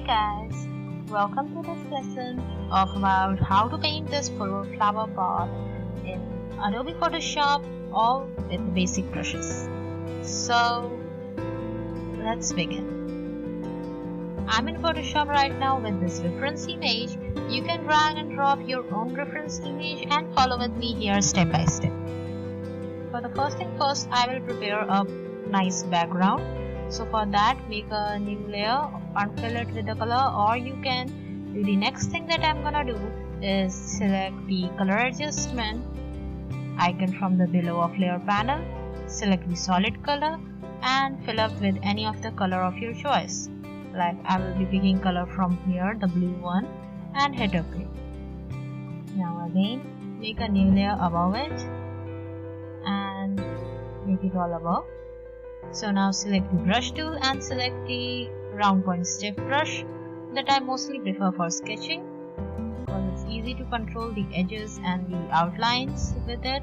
Hey guys, welcome to this lesson of about how to paint this full flower pot in Adobe Photoshop, all with the basic brushes. So let's begin. I'm in Photoshop right now with this reference image. You can drag and drop your own reference image and follow with me here step by step. For the first thing first, I will prepare a nice background. So for that, make a new layer, unfill it with the color, or you can do the next thing that I'm gonna do is select the color adjustment icon from the below of layer panel, select the solid color and fill up with any of the color of your choice. Like I will be picking color from here, the blue one, and hit OK. Now again, make a new layer above it and make it all above. So now select the brush tool and select the round point stiff brush that I mostly prefer for sketching because it's easy to control the edges and the outlines with it.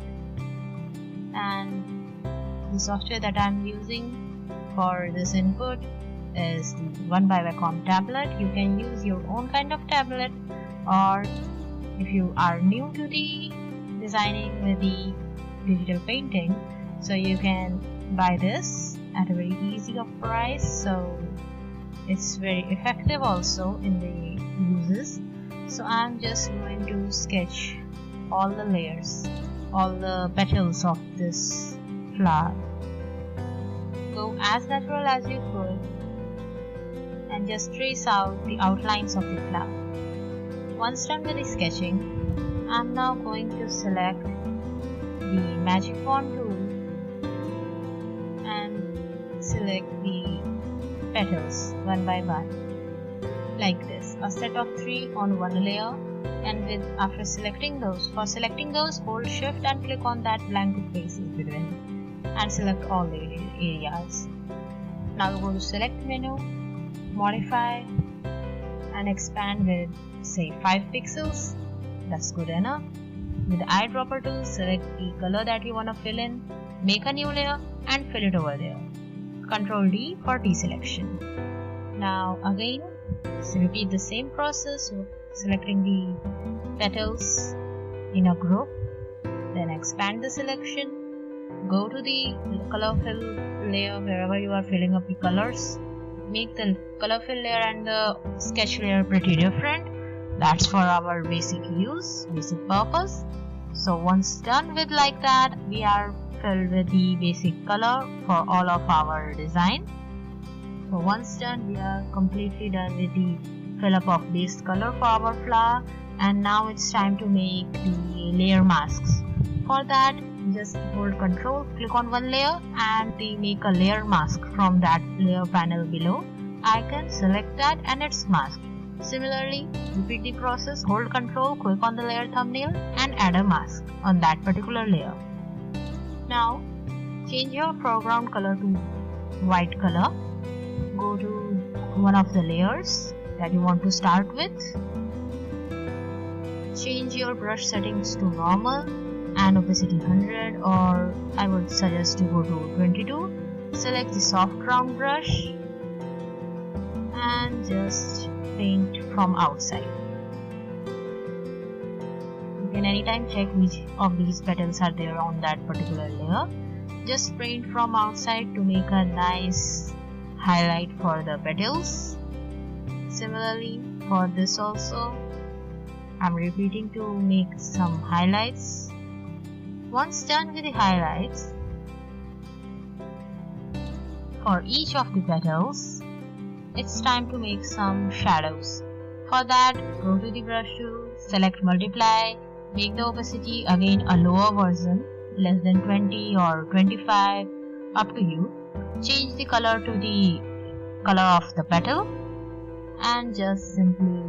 And the software that I'm using for this input is the 1x tablet. You can use your own kind of tablet, or if you are new to the designing with the digital painting, so you can buy this at a very easy of price, so it's very effective also in the uses. So I'm just going to sketch all the layers, all the petals of this flower. Go as natural as you could and just trace out the outlines of the flower. Once done with the sketching, I'm now going to select the magic wand tool and select the petals one by one like this, a set of 3 on one layer, and after selecting those, hold shift and click on that blank spaces between and select all the areas. Now go to select menu, modify and expand with say 5 pixels. That's good enough. With the eyedropper tool, select the color that you want to fill in, make a new layer and fill it over there. Ctrl D for deselection. Now again, repeat the same process of selecting the petals in a group, then expand the selection, go to the color fill layer wherever you are filling up the colors, make the color fill layer and the sketch layer pretty different. That's for our basic purpose. So once done with like that, we are filled with the basic color for all of our design. So once done, we are completely done with the fill up of base color for our flower, and now it's time to make the layer masks. For that, just hold Ctrl, click on one layer and make a layer mask from that layer panel below icon, select that and it's masked. Similarly, repeat the process, hold Ctrl, click on the layer thumbnail and add a mask on that particular layer. Now, change your foreground color to white color. Go to one of the layers that you want to start with. Change your brush settings to normal and opacity 100, or I would suggest to go to 22. Select the soft round brush and just paint from outside. You can anytime check which of these petals are there on that particular layer. Just paint from outside to make a nice highlight for the petals. Similarly for this also, I'm repeating to make some highlights. Once done with the highlights, for each of the petals, it's time to make some shadows. For that, go to the brush tool, select multiply, make the opacity again a lower version, less than 20 or 25, up to you. Change the color to the color of the petal and just simply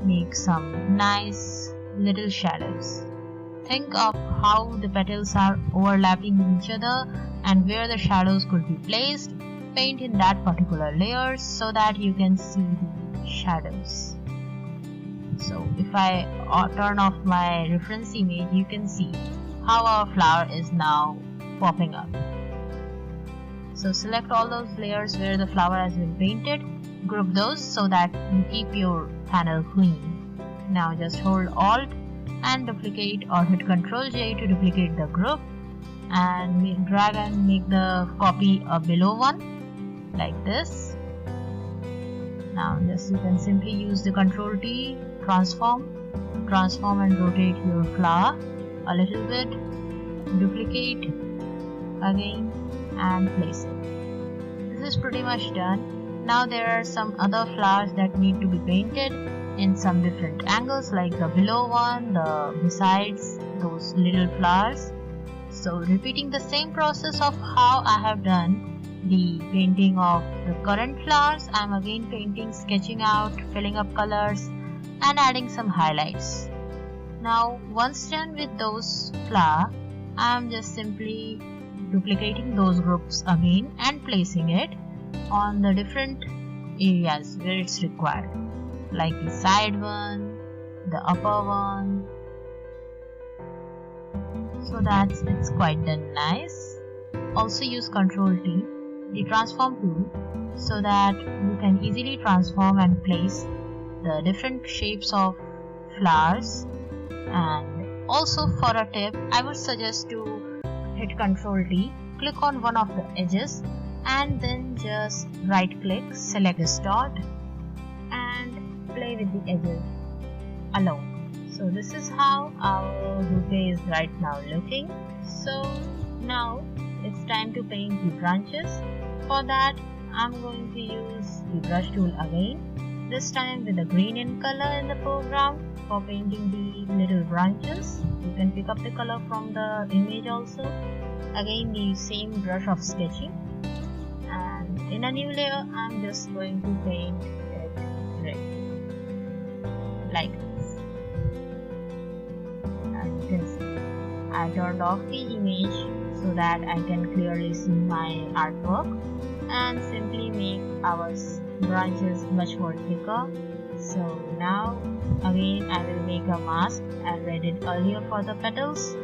make some nice little shadows. Think of how the petals are overlapping each other and where the shadows could be placed. Paint in that particular layer so that you can see the shadows. So if I turn off my reference image, you can see how our flower is now popping up. So select all those layers where the flower has been painted, group those so that you keep your panel clean. Now just hold Alt and duplicate, or hit Ctrl J to duplicate the group, and drag and make the copy a below one like this. Now just you can simply use the Ctrl T, transform and rotate your flower a little bit, duplicate again and place it. This is pretty much done. Now there are some other flowers that need to be painted in some different angles, like the below one, the besides those little flowers. So repeating the same process of how I have done the painting of the current flowers, I am again painting, sketching out, filling up colors and adding some highlights. Now once done with those flowers, I am just simply duplicating those groups again and placing it on the different areas where it's required, like the side one, the upper one, so that it's quite done nice. Also use Ctrl T, the transform tool, so that you can easily transform and place the different shapes of flowers. And also for a tip, I would suggest to hit Ctrl T, click on one of the edges and then just right click, select this dot and play with the edges alone. So this is how our bouquet is right now looking. So now it's time to paint the branches. For that I'm going to use the brush tool again, this time with the green in color in the foreground for painting the little branches. You can pick up the color from the image also. Again the same brush of sketching, and in a new layer I'm just going to paint it red like this. And you can see I turned off the image so that I can clearly see my artwork, and simply make our branches much more thicker. So now again I will make a mask as I did earlier for the petals,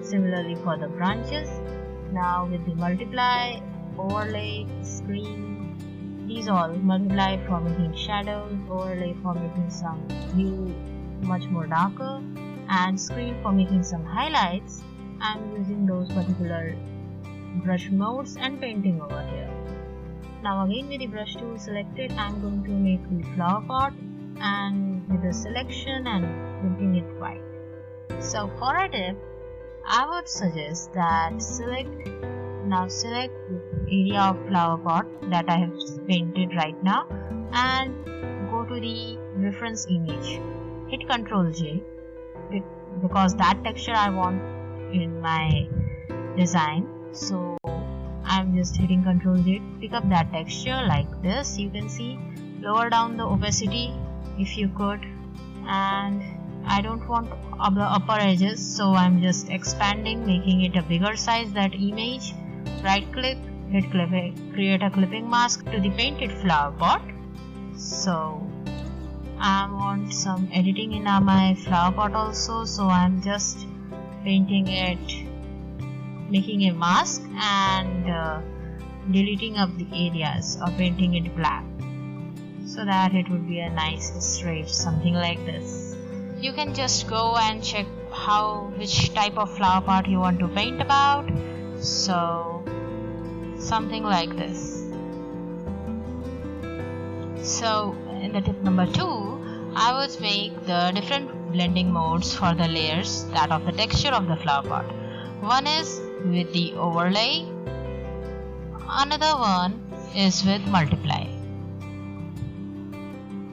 similarly for the branches. Now with the multiply, overlay, screen, these all multiply for making shadows, overlay for making some hue much more darker, and screen for making some highlights. I'm using those particular brush modes and painting over here. Now again with the brush tool selected, I'm going to make the flower pot, and with the selection and painting it white. So for a tip, I would suggest that select the area of flower pot that I have painted right now and go to the reference image. Hit Ctrl J because that texture I want in my design. So I'm just hitting Ctrl J to pick up that texture like this. You can see, lower down the opacity if you could, and I don't want the upper edges, so I'm just expanding, making it a bigger size, that image. Right click, hit create a clipping mask to the painted flower pot. So I want some editing in my flower pot also, so I'm just painting it, making a mask and deleting up the areas or painting it black so that it would be a nice straight, something like this. You can just go and check which type of flower pot you want to paint about. So something like this. So in the tip number 2, I would make the different blending modes for the layers, that of the texture of the flower pot. One is with the overlay, another one is with multiply.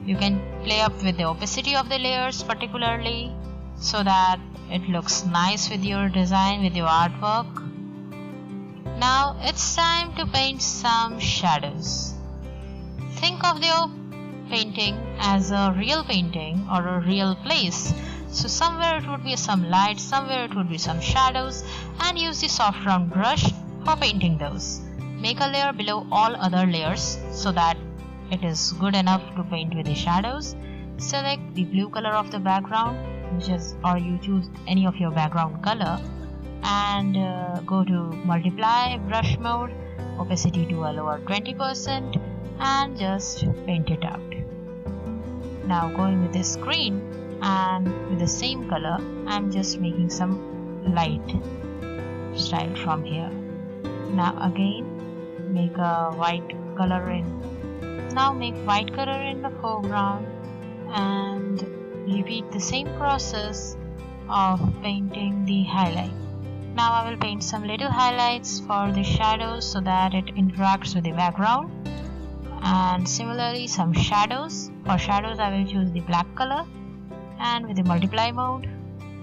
You can play up with the opacity of the layers particularly so that it looks nice with your design, with your artwork. Now it's time to paint some shadows. Think of your painting as a real painting or a real place. So somewhere it would be some light, somewhere it would be some shadows, and use the soft round brush for painting those. Make a layer below all other layers so that it is good enough to paint with the shadows. Select the blue color of the background, or you choose any of your background color, and go to multiply brush mode opacity to a lower 20% and just paint it out. Now going with this green and with the same color, I'm just making some light style from here. Now again make a white color in. Now make white color in the foreground and repeat the same process of painting the highlight. Now I will paint some little highlights for the shadows so that it interacts with the background, and similarly some shadows. For shadows I will choose the black color, and with the multiply mode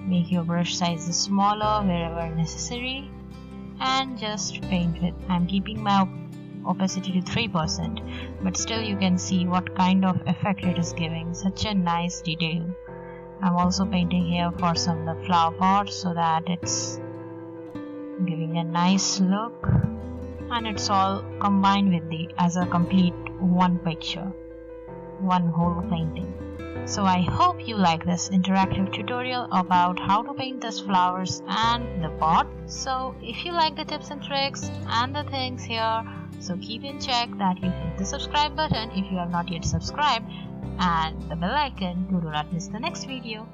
make your brush size smaller wherever necessary and just paint with. I'm keeping my opacity to 3%, but still you can see what kind of effect it is giving. Such a nice detail. I'm also painting here for some of the flower pots so that it's giving a nice look, and it's all combined with the as a complete one picture, one whole painting. So I hope you like this interactive tutorial about how to paint these flowers and the pot. So if you like the tips and tricks and the things here, so keep in check that you hit the subscribe button if you have not yet subscribed, and the bell icon to do not miss the next video.